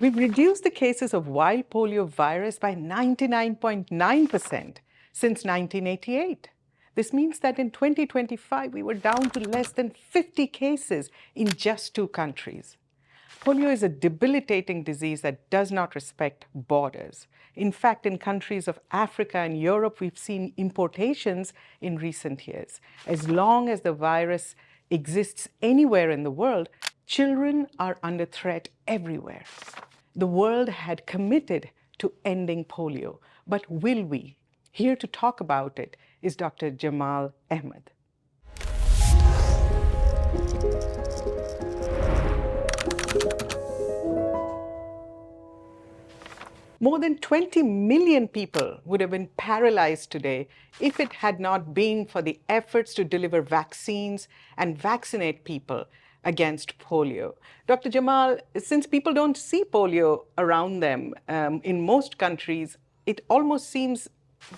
We've reduced the cases of wild polio virus by 99.9% since 1988. This means that in 2025, we were down to less than 50 cases in just 2 countries. Polio is a debilitating disease that does not respect borders. In fact, in countries of Africa and Europe, we've seen importations in recent years. As long as the virus exists anywhere in the world, children are under threat everywhere. The world had committed to ending polio, but will we? Here to talk about it is Dr. Jamal Ahmad. More than 20 million people would have been paralyzed today if it had not been for the efforts to deliver vaccines and vaccinate people against polio. Dr. Jamal, since people don't see polio around them in most countries, it almost seems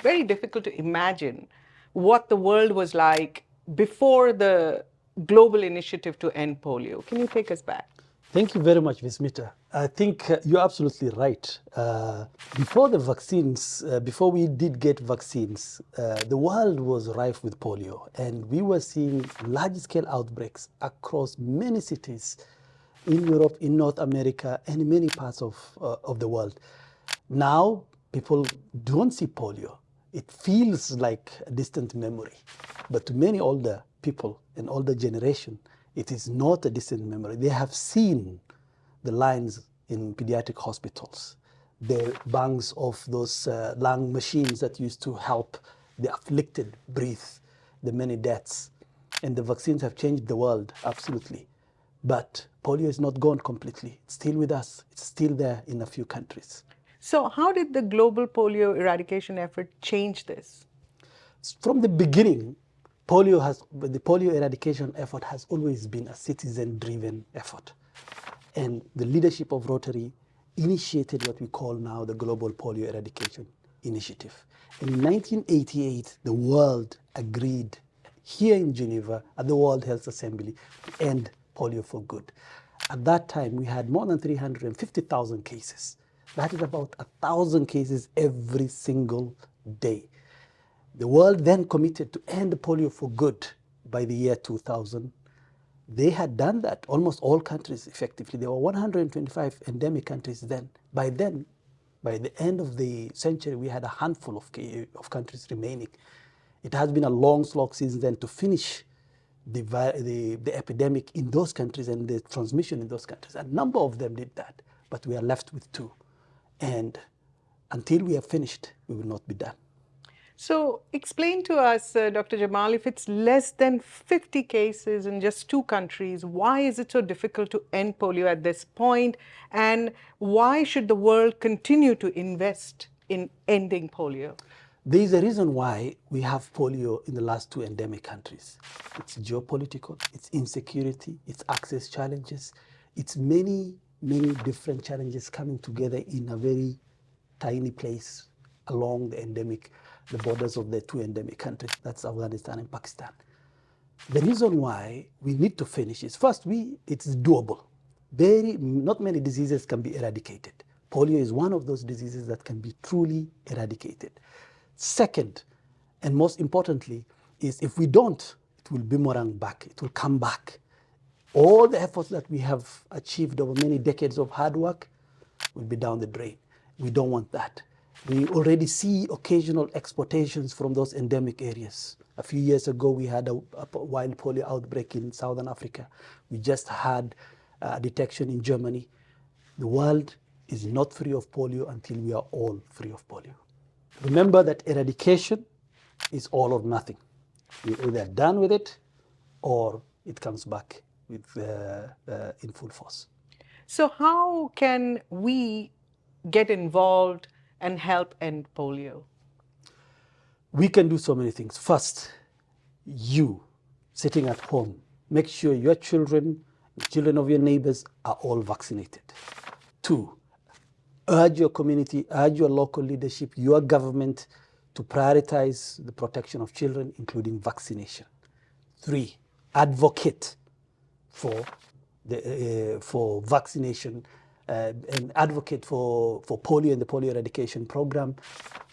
very difficult to imagine what the world was like before the global initiative to end polio. Can you take us back? Thank you very much, Vismita. I think you're absolutely right. Before the vaccines, before we did get vaccines, the world was rife with polio, and we were seeing large-scale outbreaks across many cities in Europe, in North America, and in many parts of the world. Now, people don't see polio. It feels like a distant memory, but to many older people, an older generation, it is not a distant memory. They have seen the lines in pediatric hospitals, the banks of those lung machines that used to help the afflicted breathe, the many deaths. And the vaccines have changed the world, absolutely. But polio is not gone completely. It's still with us. It's still there in a few countries. So how did the global polio eradication effort change this? From the beginning, the polio eradication effort has always been a citizen-driven effort. And the leadership of Rotary initiated what we call now the Global Polio Eradication Initiative. And in 1988, the world agreed here in Geneva at the World Health Assembly to end polio for good. At that time, we had more than 350,000 cases. That is about 1,000 cases every single day. The world then committed to end polio for good by the year 2000. They had done that, almost all countries effectively. There were 125 endemic countries then. By the end of the century, we had a handful of countries remaining. It has been a long slog since then to finish the epidemic in those countries and the transmission in those countries. A number of them did that, but we are left with 2. And until we have finished, we will not be done. So explain to us, Dr. Jamal, if it's less than 50 cases in just 2 countries, why is it so difficult to end polio at this point? And why should the world continue to invest in ending polio? There is a reason why we have polio in the last 2 endemic countries. It's geopolitical, it's insecurity, it's access challenges, it's many, many different challenges coming together in a very tiny place along the borders of the 2 endemic countries, that's Afghanistan and Pakistan. The reason why we need to finish is, first, it's doable. Not many diseases can be eradicated. Polio is one of those diseases that can be truly eradicated. Second, and most importantly, is if we don't, it will boomerang back, it will come back. All the efforts that we have achieved over many decades of hard work will be down the drain. We don't want that. We already see occasional exportations from those endemic areas. A few years ago, we had a wild polio outbreak in Southern Africa. We just had a detection in Germany. The world is not free of polio until we are all free of polio. Remember that eradication is all or nothing. We're either done with it or it comes back in full force. So how can we get involved and help end polio? We can do so many things. First, you sitting at home, make sure your children, the children of your neighbors are all vaccinated. 2, urge your community, urge your local leadership, your government to prioritize the protection of children, including vaccination. 3, advocate for vaccination and advocate for polio and the polio eradication program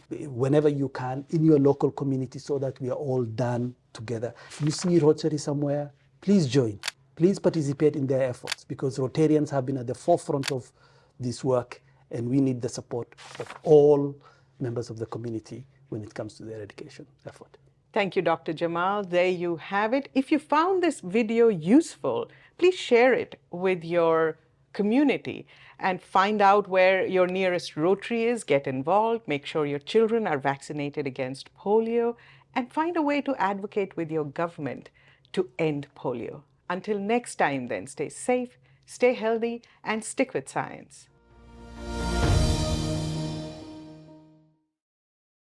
whenever you can in your local community so that we are all done together. If you see Rotary somewhere, please join. Please participate in their efforts because Rotarians have been at the forefront of this work and we need the support of all members of the community when it comes to the eradication effort. Thank you, Dr. Jamal. There you have it. If you found this video useful, please share it with your community and find out where your nearest Rotary is, get involved, make sure your children are vaccinated against polio, and find a way to advocate with your government to end polio. Until next time then, stay safe, stay healthy, and stick with science.